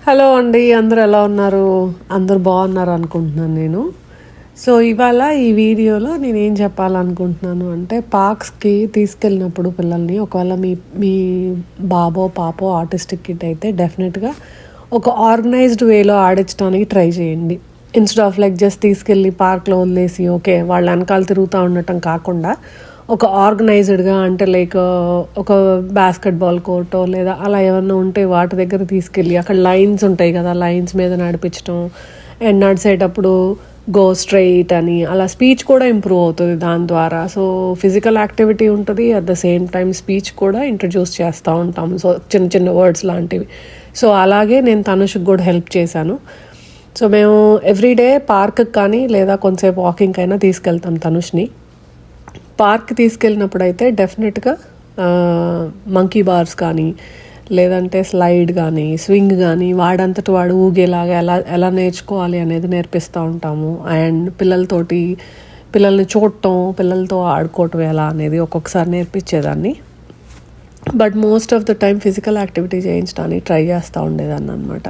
Hello అండి, అందరూ ఎలా ఉన్నారు? అందరూ బాగున్నారు అనుకుంటున్నాను నేను. సో ఇవాళ ఈ వీడియోలో నేను ఏం చెప్పాలనుకుంటున్నాను అంటే, పార్క్స్కి తీసుకెళ్ళినప్పుడు పిల్లల్ని ఒకవేళ మీ మీ బాబో పాపో ఆర్టిస్టిక్ కిడ్ అయితే డెఫినెట్గా ఒక ఆర్గనైజ్డ్ వేలో ఆడించడానికి ట్రై చేయండి. ఇన్స్టెడ్ ఆఫ్ లైక్ జస్ట్ తీసుకెళ్ళి పార్క్లో వదిలేసి ఓకే వాళ్ళ వెనకాల తిరుగుతూ ఉండటం కాకుండా ఒక ఆర్గనైజ్డ్గా అంటే లైక్ ఒక బాస్కెట్బాల్ కోర్టో లేదా అలా ఏమన్నా ఉంటే వాటి దగ్గర తీసుకెళ్ళి అక్కడ లైన్స్ ఉంటాయి కదా, లైన్స్ మీద నడిపించడం అండ్ నడిచేటప్పుడు గో స్ట్రైట్ అని అలా స్పీచ్ కూడా ఇంప్రూవ్ అవుతుంది దాని ద్వారా. సో ఫిజికల్ యాక్టివిటీ ఉంటుంది, at the same time speech కూడా ఇంట్రడ్యూస్ చేస్తూ ఉంటాము. సో చిన్న చిన్న వర్డ్స్ లాంటివి. సో అలాగే నేను తనుష్కి కూడా హెల్ప్ చేశాను. సో మేము ఎవ్రీడే పార్క్కి కానీ లేదా కొంతసేపు వాకింగ్ అయినా తీసుకెళ్తాం తనుష్ని. పార్క్ తీసుకెళ్ళినప్పుడు అయితే డెఫినెట్గా మంకీ బార్స్ కానీ లేదంటే స్లైడ్ కానీ స్వింగ్ కానీ వాడంతటి వాడు ఊగేలాగా ఎలా నేర్చుకోవాలి అనేది నేర్పిస్తూ ఉంటాము. అండ్ పిల్లల్ని చూడటం, పిల్లలతో ఆడుకోవటం ఎలా అనేది ఒక్కొక్కసారి నేర్పించేదాన్ని. But most of the time physical activity చేయించడానికి ట్రై చేస్తూ ఉండేదాన్ని అనమాట.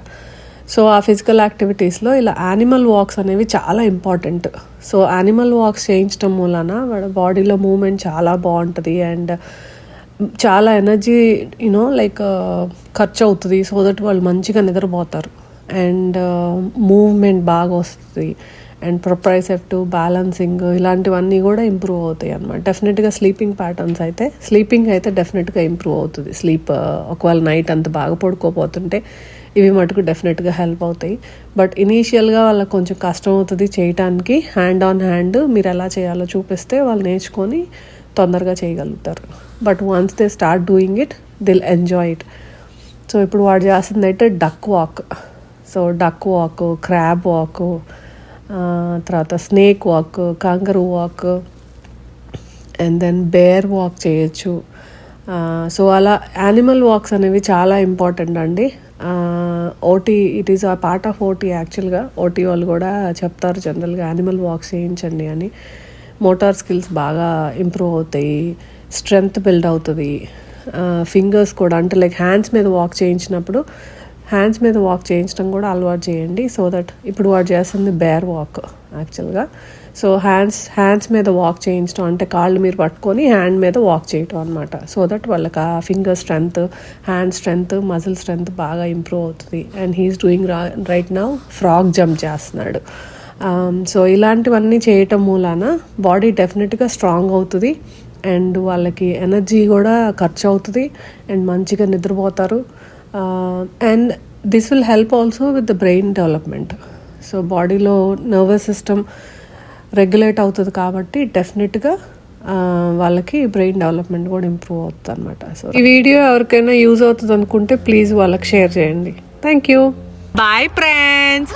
సో ఆ ఫిజికల్ యాక్టివిటీస్లో ఇలా యానిమల్ వాక్స్ అనేవి చాలా ఇంపార్టెంట్. సో యానిమల్ వాక్స్ చేయించడం మూలన వాడి బాడీలో మూమెంట్ చాలా బాగుంటుంది అండ్ చాలా ఎనర్జీ లైక్ ఖర్చు అవుతుంది. సో దట్ వాళ్ళు మంచిగా నిద్రపోతారు అండ్ మూవ్మెంట్ బాగా వస్తుంది అండ్ ప్రొప్రైసెప్టివ్ బ్యాలెన్సింగ్ ఇలాంటివన్నీ కూడా ఇంప్రూవ్ అవుతాయి అన్నమాట. డెఫినెట్గా స్లీపింగ్ అయితే డెఫినెట్గా ఇంప్రూవ్ అవుతుంది. ఒకవేళ నైట్ అంత బాగా పడుకోపోతుంటే ఇవి మటుకు డెఫినెట్గా హెల్ప్ అవుతాయి. బట్ ఇనీషియల్గా వాళ్ళకి కొంచెం కష్టం అవుతుంది చేయటానికి. హ్యాండ్ ఆన్ హ్యాండ్ మీరు ఎలా చేయాలో చూపిస్తే వాళ్ళు నేర్చుకొని తొందరగా చేయగలుగుతారు. But once they start doing it they'll enjoy it. So ఇప్పుడు వాడు చేస్తుంది అయితే duck walk. So duck walk, crab walk, తర్వాత snake walk, kangaroo walk and then bear walk చేయొచ్చు. సో అలా యానిమల్ వాక్స్ అనేవి చాలా ఇంపార్టెంట్ అండి. OT it is a part of OT. యాక్చువల్గా ఓటీ వాళ్ళు కూడా చెప్తారు జనరల్గా యానిమల్ వాక్స్ చేయించండి అని. మోటార్ స్కిల్స్ బాగా ఇంప్రూవ్ అవుతాయి, స్ట్రెంగ్త్ బిల్డ్ అవుతుంది. ఫింగర్స్ కూడా అంటే లైక్ హ్యాండ్స్ మీద వాక్ చేయించడం కూడా అలవాటు చేయండి. సో దట్ ఇప్పుడు వాడు చేస్తుంది బేర్ వాక్ యాక్చువల్గా. సో హ్యాండ్స్ మీద వాక్ చేయించడం అంటే కాళ్ళు మీరు పట్టుకొని హ్యాండ్ మీద వాక్ చేయటం అనమాట. సో దట్ వాళ్ళకి ఆ finger strength, hand strength, muscle strength బాగా ఇంప్రూవ్ అవుతుంది. And he's doing right now frog jump చేస్తున్నాడు. సో ఇలాంటివన్నీ చేయటం మూలాన బాడీ డెఫినెట్గా స్ట్రాంగ్ అవుతుంది అండ్ వాళ్ళకి ఎనర్జీ కూడా ఖర్చు అవుతుంది అండ్ మంచిగా నిద్రపోతారు. And this will help also with the brain development. So బాడీలో నర్వస్ సిస్టమ్ రెగ్యులేట్ అవుతుంది కాబట్టి డెఫినెట్గా వాళ్ళకి బ్రెయిన్ డెవలప్మెంట్ కూడా ఇంప్రూవ్ అవుతుంది అనమాట. సో ఈ వీడియో ఎవరికైనా యూజ్ అవుతుంది అనుకుంటే ప్లీజ్ వాళ్ళకి షేర్ చేయండి. Thank you. Bye friends.